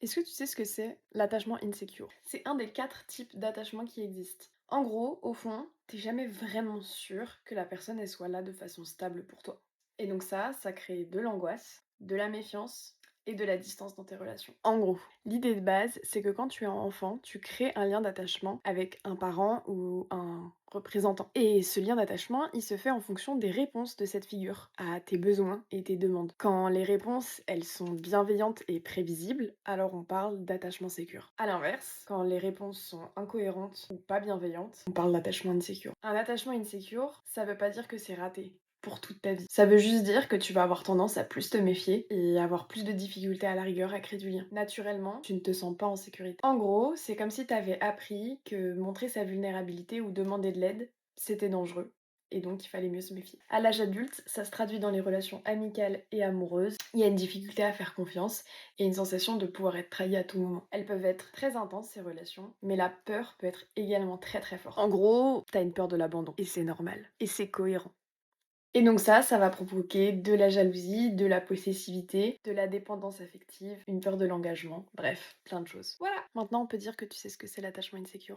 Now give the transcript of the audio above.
Est-ce que tu sais ce que c'est l'attachement insecure? C'est un des 4 types d'attachement qui existent. En gros, au fond, t'es jamais vraiment sûr que la personne elle soit là de façon stable pour toi. Et donc ça crée de l'angoisse, de la méfiance et de la distance dans tes relations. En gros, l'idée de base, c'est que quand tu es enfant, tu crées un lien d'attachement avec un parent ou un représentant. Et ce lien d'attachement, il se fait en fonction des réponses de cette figure à tes besoins et tes demandes. Quand les réponses, elles sont bienveillantes et prévisibles, alors on parle d'attachement sécure. À l'inverse, quand les réponses sont incohérentes ou pas bienveillantes, on parle d'attachement insécure. Un attachement insécure, ça veut pas dire que c'est raté pour toute ta vie. Ça veut juste dire que tu vas avoir tendance à plus te méfier et avoir plus de difficultés à la rigueur à créer du lien. Naturellement, tu ne te sens pas en sécurité. En gros, c'est comme si tu avais appris que montrer sa vulnérabilité ou demander de l'aide, c'était dangereux. Et donc, il fallait mieux se méfier. À l'âge adulte, ça se traduit dans les relations amicales et amoureuses. Il y a une difficulté à faire confiance et une sensation de pouvoir être trahi à tout moment. Elles peuvent être très intenses, ces relations, mais la peur peut être également très très forte. En gros, t'as une peur de l'abandon. Et c'est normal. Et c'est cohérent. Et donc ça va provoquer de la jalousie, de la possessivité, de la dépendance affective, une peur de l'engagement, bref, plein de choses. Voilà, maintenant on peut dire que tu sais ce que c'est l'attachement insécure.